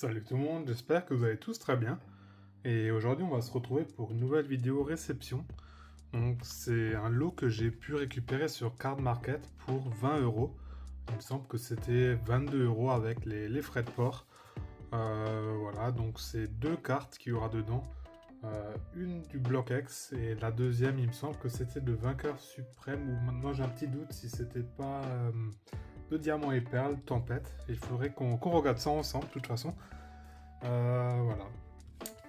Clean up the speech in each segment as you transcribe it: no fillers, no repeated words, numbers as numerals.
Salut tout le monde, j'espère que vous allez tous très bien. Et aujourd'hui, on va se retrouver pour une nouvelle vidéo réception. Donc, c'est un lot que j'ai pu récupérer sur Card Market pour 20 euros. Il me semble que c'était 22 euros avec les frais de port. Voilà, donc c'est deux cartes qu'il y aura dedans. Une du bloc X et la deuxième, il me semble que c'était de Vainqueur Suprême. Ou maintenant, j'ai un petit doute si c'était pas de Diamant et Perles, Tempête. Il faudrait qu'on regarde ça ensemble, de toute façon. Voilà.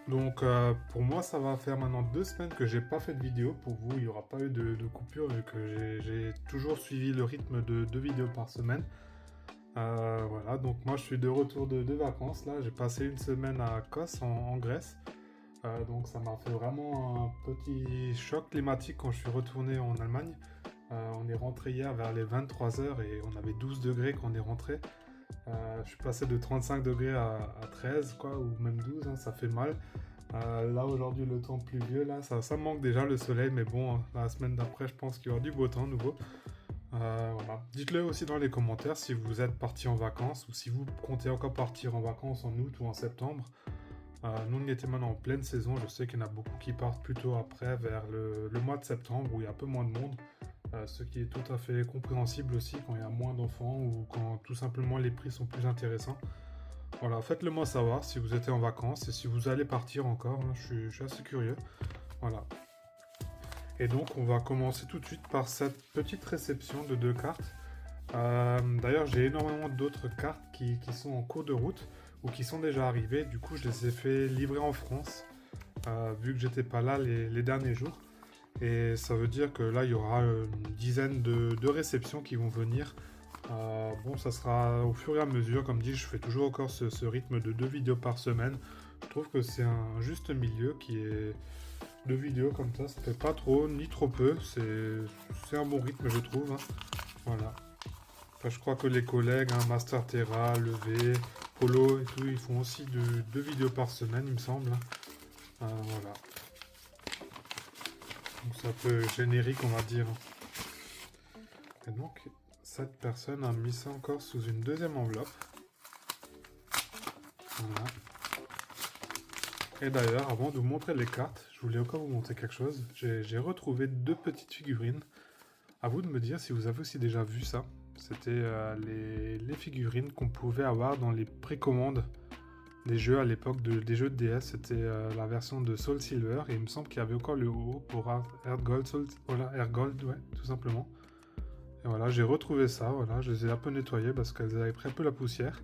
Donc pour moi, ça va faire maintenant 2 semaines que j'ai pas fait de vidéo. Pour vous, il n'y aura pas eu de coupure vu que j'ai toujours suivi le rythme de 2 vidéos par semaine. Voilà, donc moi je suis de retour de vacances là. J'ai passé une semaine à Kos en Grèce. Donc ça m'a fait vraiment un petit choc climatique quand je suis retourné en Allemagne. On est rentré hier vers les 23 heures et on avait 12 degrés quand on est rentré. Je suis passé de 35 degrés à 13, quoi, ou même 12, hein, ça fait mal. Là, aujourd'hui, le temps pluvieux, là, ça manque déjà le soleil, mais bon, la semaine d'après, je pense qu'il y aura du beau temps nouveau. Voilà. Dites-le aussi dans les commentaires si vous êtes parti en vacances ou si vous comptez encore partir en vacances en août ou en septembre. Nous, on était maintenant en pleine saison. Je sais qu'il y en a beaucoup qui partent plutôt après, vers le mois de septembre, où il y a un peu moins de monde. Ce qui est tout à fait compréhensible aussi quand il y a moins d'enfants ou quand tout simplement les prix sont plus intéressants. Voilà, faites-le moi savoir si vous êtes en vacances et si vous allez partir encore, hein, je suis assez curieux. Voilà. Et donc on va commencer tout de suite par cette petite réception de deux cartes. D'ailleurs j'ai énormément d'autres cartes qui sont en cours de route ou qui sont déjà arrivées. Du coup je les ai fait livrer en France vu que j'étais pas là les derniers jours. Et ça veut dire que là, il y aura une dizaine de réceptions qui vont venir. Bon, ça sera au fur et à mesure. Comme dit, je fais toujours encore ce rythme de 2 vidéos par semaine. Je trouve que c'est un juste milieu qui est 2 vidéos comme ça fait pas trop ni trop peu. C'est un bon rythme, je trouve, hein. Voilà. Après, je crois que les collègues, hein, Master Terra, Levé, Polo et tout, ils font aussi 2 vidéos par semaine, il me semble, hein. Voilà. Donc c'est un peu générique, on va dire. Et donc, cette personne a mis ça encore sous une deuxième enveloppe. Voilà. Et d'ailleurs, avant de vous montrer les cartes, je voulais encore vous montrer quelque chose. J'ai retrouvé 2 petites figurines. À vous de me dire si vous avez aussi déjà vu ça. C'était les figurines qu'on pouvait avoir dans les précommandes des jeux à l'époque, des jeux de DS. C'était la version de Soul Silver. Et il me semble qu'il y avait encore le haut pour Earth Gold. Voilà, Earth Gold, ouais, tout simplement. Et voilà, j'ai retrouvé ça, voilà, je les ai un peu nettoyées parce qu'elles avaient pris un peu la poussière.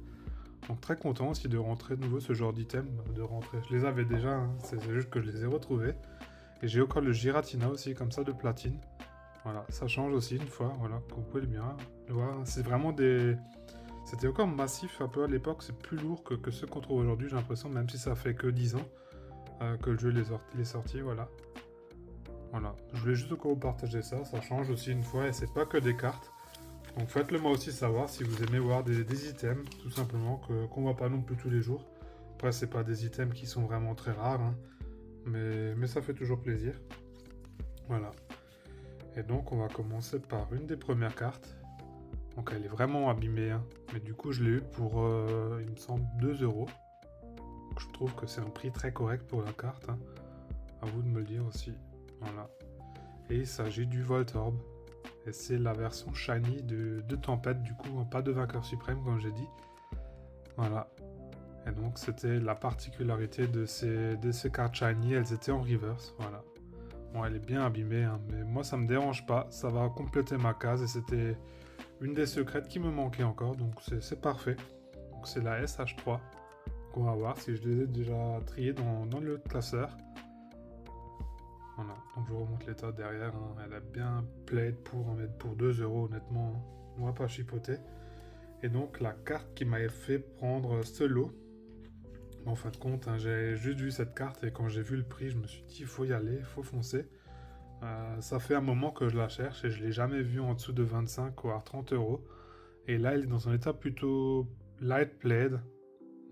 Donc très content aussi de rentrer de nouveau ce genre d'item, de rentrer. Je les avais déjà, hein, c'est juste que je les ai retrouvés. Et j'ai encore le Giratina aussi, comme ça, de platine. Voilà, ça change aussi une fois, voilà, que vous pouvez bien le voir. C'est vraiment des... C'était encore massif un peu à l'époque, c'est plus lourd que ceux qu'on trouve aujourd'hui, j'ai l'impression, même si ça fait que 10 ans que le jeu est sorti, voilà. Voilà, je voulais juste encore vous partager ça, ça change aussi une fois et c'est pas que des cartes. Donc faites-le moi aussi savoir si vous aimez voir des items, tout simplement, qu'on voit pas non plus tous les jours. Après c'est pas des items qui sont vraiment très rares, hein, mais ça fait toujours plaisir. Voilà. Et donc on va commencer par une des premières cartes. Donc elle est vraiment abîmée, hein, mais du coup je l'ai eu pour, il me semble, 2 euros. Donc, je trouve que c'est un prix très correct pour la carte, hein. À vous de me le dire aussi. Voilà. Et il s'agit du Voltorb. Et c'est la version shiny de Tempête, du coup, pas de Vainqueur Suprême, comme j'ai dit. Voilà. Et donc, c'était la particularité de ces cartes shiny, elles étaient en reverse, voilà. Bon, elle est bien abîmée, hein, mais moi, ça me dérange pas. Ça va compléter ma case, et c'était une des secrètes qui me manquait encore, donc c'est parfait. Donc, c'est la SH3. Donc, on va voir si je les ai déjà triés dans le classeur. Voilà, donc je vous remonte l'état derrière, hein. Elle a bien plaid pour en mettre pour 2 euros, honnêtement, hein. On va pas chipoter. Et donc la carte qui m'avait fait prendre ce lot, en fin de compte, hein, j'ai juste vu cette carte et quand j'ai vu le prix, je me suis dit il faut y aller, il faut foncer. Ça fait un moment que je la cherche et je l'ai jamais vue en dessous de 25 ou 30 euros. Et là, elle est dans un état plutôt light plaid.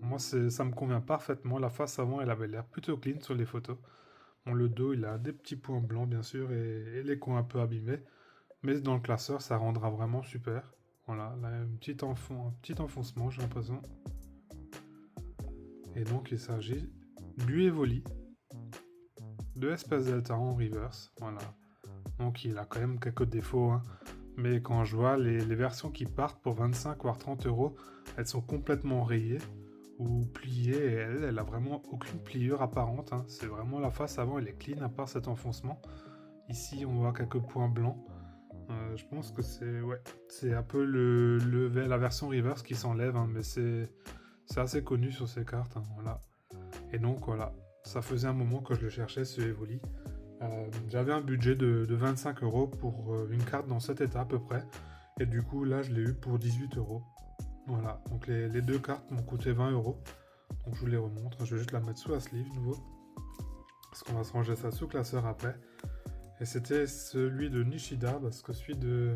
Moi, ça me convient parfaitement. La face avant, elle avait l'air plutôt clean sur les photos. Bon, le dos, il a des petits points blancs, bien sûr, et les coins un peu abîmés. Mais dans le classeur, ça rendra vraiment super. Voilà, là, un petit enfoncement, j'ai l'impression. Et donc il s'agit du Evoli de Espace Delta en reverse. Voilà. Donc il a quand même quelques défauts, hein. Mais quand je vois les versions qui partent pour 25 voire 30 euros, elles sont complètement rayées ou pliées. Et elle a vraiment aucune pliure apparente, hein. C'est vraiment la face avant, elle est clean à part cet enfoncement. Ici on voit quelques points blancs. Je pense que c'est un peu la version reverse qui s'enlève, hein, mais c'est assez connu sur ces cartes, hein, voilà. Et donc voilà, ça faisait un moment que je le cherchais, ce Evoli. J'avais un budget de 25 euros pour une carte dans cet état à peu près. Et du coup là je l'ai eu pour 18 euros. Voilà, donc les deux cartes m'ont coûté 20 euros. Donc je vous les remontre, je vais juste la mettre sous la sleeve nouveau. Parce qu'on va se ranger ça sous classeur après. Et c'était celui de Nishida, parce que celui de...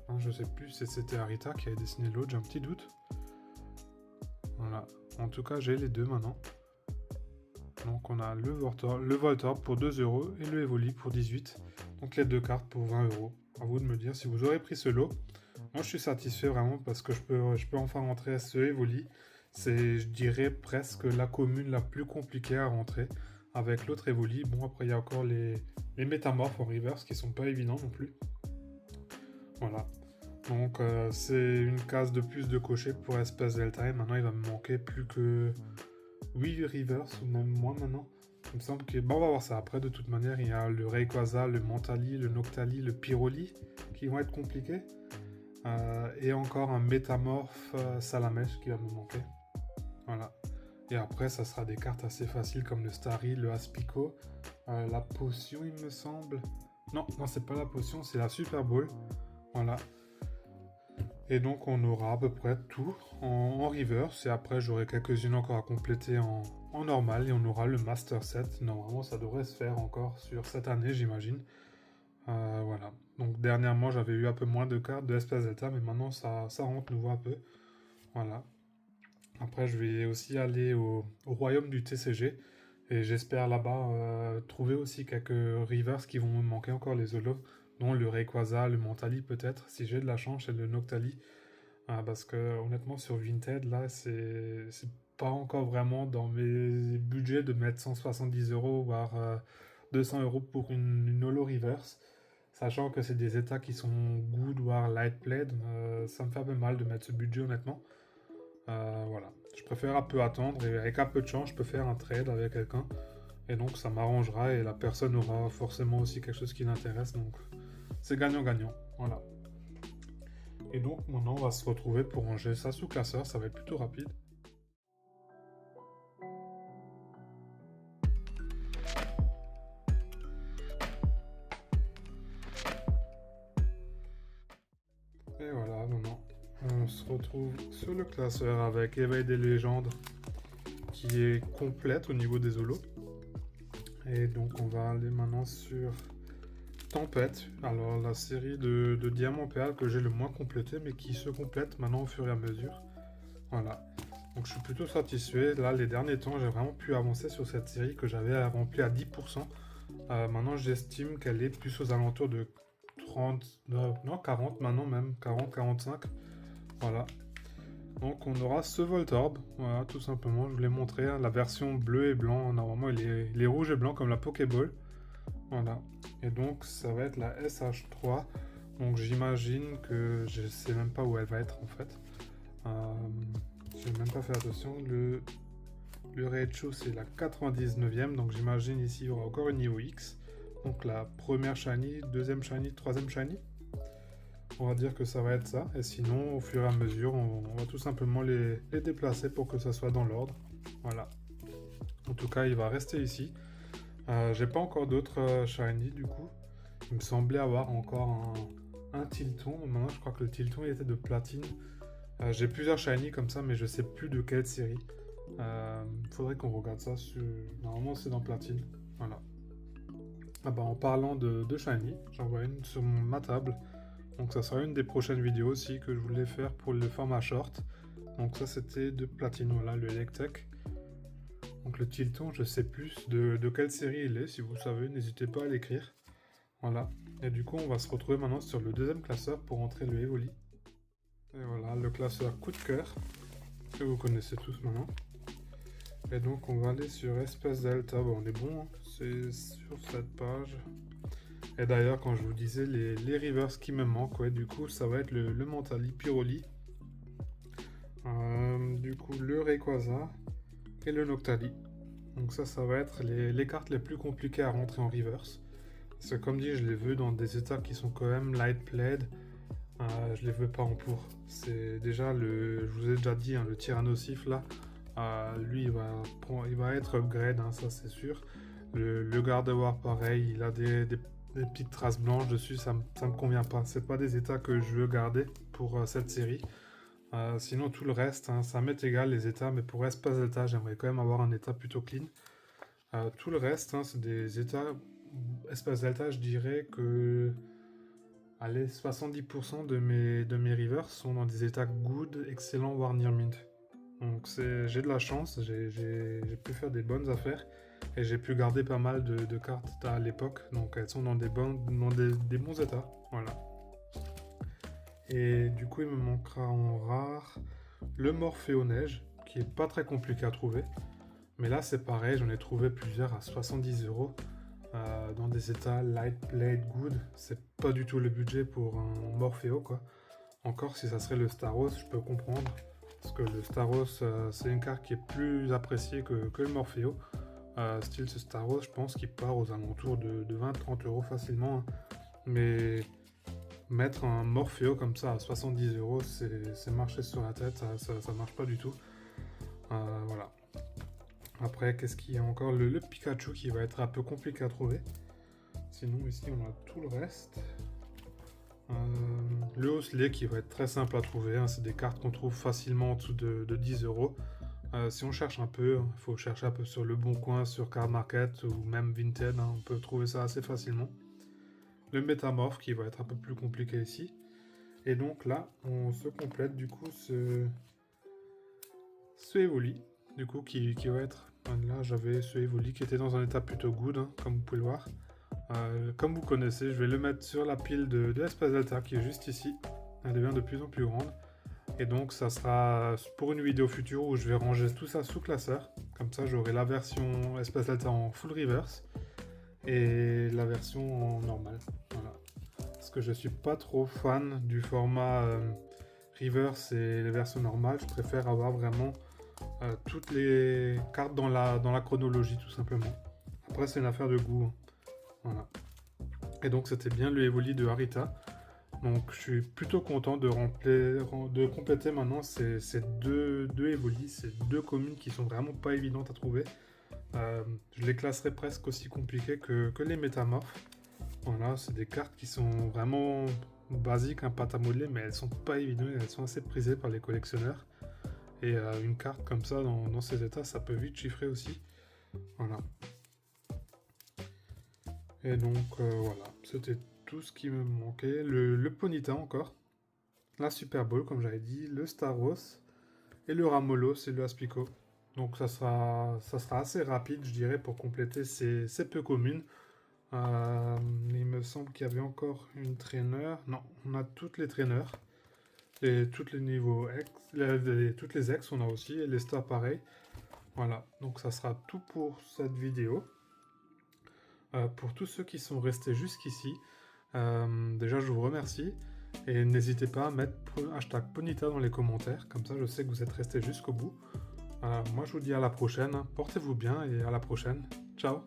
Non, je sais plus si c'était Arita qui avait dessiné l'autre, j'ai un petit doute. Voilà, en tout cas j'ai les deux maintenant. Donc on a le Voltorb pour 2 euros et le Evoli pour 18. Donc les deux cartes pour 20 euros. À vous de me dire si vous aurez pris ce lot. Moi je suis satisfait vraiment parce que je peux enfin rentrer ce Evoli. C'est, je dirais, presque la commune la plus compliquée à rentrer avec l'autre Evoli. Bon, après il y a encore les métamorphes en reverse qui sont pas évidents non plus. Voilà. Donc c'est une case de plus de cocher pour Espace Delta. Et maintenant il va me manquer plus que 8 reverse ou même moins maintenant. Il me semble que... Bon, on va voir ça après. De toute manière, il y a le Rayquaza, le Mentali, le Noctali, le Pyroli qui vont être compliqués. Et encore un métamorphe Salamèche qui va me manquer. Voilà. Et après, ça sera des cartes assez faciles comme le Starry, le Aspico, la potion, il me semble. Non, c'est pas la potion, c'est la Super Ball. Voilà. Et donc, on aura à peu près tout en reverse. Et après, j'aurai quelques-unes encore à compléter en normal. Et on aura le Master Set. Normalement, ça devrait se faire encore sur cette année, j'imagine. Voilà. Donc, dernièrement, j'avais eu un peu moins de cartes de Espace Delta. Mais maintenant, ça rentre nouveau un peu. Voilà. Après, je vais aussi aller au royaume du TCG. Et j'espère là-bas trouver aussi quelques reverse qui vont me manquer encore les holos. Dont le Rayquaza, le Mentali peut-être, si j'ai de la chance, et le Noctali. Parce que honnêtement, sur Vinted, là, c'est pas encore vraiment dans mes budgets de mettre 170 euros, voire 200 euros pour une holo reverse. Sachant que c'est des états qui sont good, voire light played, ça me fait un peu mal de mettre ce budget honnêtement. Voilà. Je préfère un peu attendre et avec un peu de chance, je peux faire un trade avec quelqu'un. Et donc ça m'arrangera et la personne aura forcément aussi quelque chose qui l'intéresse. Donc c'est gagnant-gagnant. Voilà. Et donc maintenant on va se retrouver pour ranger ça sous classeur, ça va être plutôt rapide. Et voilà, maintenant on se retrouve sur le classeur avec Éveil des légendes qui est complète au niveau des holos. Et donc on va aller maintenant sur Tempête, alors la série de Diamant Perle que j'ai le moins complété mais qui se complète maintenant au fur et à mesure. Voilà, donc je suis plutôt satisfait. Là les derniers temps j'ai vraiment pu avancer sur cette série que j'avais remplie à 10%. Maintenant j'estime qu'elle est plus aux alentours de 30, non 40 maintenant même, 40-45. Voilà. Donc on aura ce Voltorb, voilà tout simplement, je vous l'ai montré, hein, la version bleu et blanc, normalement il est rouge et blanc comme la Pokéball. Voilà, et donc ça va être la SH3, donc j'imagine que je sais même pas où elle va être en fait. J'ai même pas fait attention, le Raichu c'est la 99e, donc j'imagine ici il y aura encore une niveau X. Donc la première shiny, deuxième shiny, troisième shiny. On va dire que ça va être ça, et sinon au fur et à mesure on va tout simplement les déplacer pour que ça soit dans l'ordre. Voilà. En tout cas il va rester ici. J'ai pas encore d'autres shiny du coup. Il me semblait avoir encore un Tilton. Maintenant je crois que le Tilton il était de platine. J'ai plusieurs shiny comme ça mais je sais plus de quelle série. Faudrait qu'on regarde ça sur... Normalement c'est dans platine. Voilà. En parlant de shiny, j'en vois une sur ma table. Donc ça sera une des prochaines vidéos aussi que je voulais faire pour le format short. Donc ça c'était de platine, voilà, le Electek. Donc le Tilton, je sais plus de quelle série il est, si vous savez, n'hésitez pas à l'écrire. Voilà, et du coup on va se retrouver maintenant sur le deuxième classeur pour entrer le Evoli. Et voilà, le classeur coup de cœur, que vous connaissez tous maintenant. Et donc on va aller sur Espace Delta. Bon, on est bon, hein. C'est sur cette page. Et d'ailleurs, quand je vous disais les reverse qui me manquent, ouais, du coup, ça va être le Mentali Pyroli. Du coup, le Rayquaza et le Noctali. Donc ça va être les cartes les plus compliquées à rentrer en reverse. Parce que comme dit, je les veux dans des états qui sont quand même light played. Je les veux pas en pour. C'est déjà je vous ai déjà dit, hein, le Tyrannosif là. Lui, il va être upgrade, hein, ça c'est sûr. Le Gardevoir, pareil, il a des petites traces blanches dessus, ça me convient pas. C'est pas des états que je veux garder pour cette série. Sinon, tout le reste, hein, ça m'est égal les états, mais pour Espace Delta, j'aimerais quand même avoir un état plutôt clean. Tout le reste, hein, c'est des états. Espace Delta, je dirais que. Allez, 70% de mes rivers sont dans des états good, excellent, voire near mint. Donc j'ai de la chance, j'ai pu faire des bonnes affaires et j'ai pu garder pas mal de cartes à l'époque, donc elles sont dans des bons états, voilà. Et du coup il me manquera en rare le Morphéo Neige, qui est pas très compliqué à trouver, mais là c'est pareil, j'en ai trouvé plusieurs à 70 € dans des états light played good, c'est pas du tout le budget pour un Morphéo quoi. Encore si ça serait le Staros, je peux comprendre. Parce que le Staros, c'est une carte qui est plus appréciée que le Morphéo. Style ce Staros, je pense qu'il part aux alentours de 20-30 € facilement. Hein. Mais mettre un Morphéo comme ça à 70 €, c'est marcher sur la tête, ça marche pas du tout. Voilà. Après, qu'est-ce qu'il y a encore le Pikachu qui va être un peu compliqué à trouver. Sinon, ici, on a tout le reste. Le Hosley qui va être très simple à trouver, hein, c'est des cartes qu'on trouve facilement en dessous de 10 €. Si on cherche un peu, il faut chercher un peu sur le bon coin, sur Card Market ou même Vinted, hein, on peut trouver ça assez facilement. Le Métamorph qui va être un peu plus compliqué ici. Et donc là, on se complète du coup ce Evoli, du coup qui va être... Là j'avais ce Evoli qui était dans un état plutôt good, hein, comme vous pouvez le voir. Comme vous connaissez, je vais le mettre sur la pile de Espace Delta qui est juste ici. Elle devient de plus en plus grande. Et donc ça sera pour une vidéo future où je vais ranger tout ça sous classeur. Comme ça j'aurai la version Espace Delta en full reverse et la version en normal. Voilà. Parce que je suis pas trop fan du format reverse et les versions normales. Je préfère avoir vraiment toutes les cartes dans la chronologie tout simplement. Après c'est une affaire de goût. Hein. Voilà. Et donc c'était bien le Evoli de Harita. Donc je suis plutôt content de compléter maintenant ces deux Evoli, ces deux communes qui sont vraiment pas évidentes à trouver. Je les classerais presque aussi compliquées que les métamorphes. Voilà, c'est des cartes qui sont vraiment basiques, un pâte à modeler, mais elles sont pas évidentes, elles sont assez prisées par les collectionneurs. Et une carte comme ça dans ces états, ça peut vite chiffrer aussi. Voilà. Et donc voilà, c'était tout ce qui me manquait. Le Ponyta encore. La Super Bowl, comme j'avais dit. Le Staros. Et le Ramolos et le Aspico. Donc ça sera assez rapide, je dirais, pour compléter ces peu communes. Il me semble qu'il y avait encore une traîneur. Non, on a toutes les traîneurs. Et tous les niveaux X. Toutes les X, on a aussi. Et les stars, pareil. Voilà, donc ça sera tout pour cette vidéo. Pour tous ceux qui sont restés jusqu'ici, déjà je vous remercie et n'hésitez pas à mettre hashtag Ponyta dans les commentaires, comme ça je sais que vous êtes restés jusqu'au bout. Moi je vous dis à la prochaine, portez-vous bien et à la prochaine. Ciao.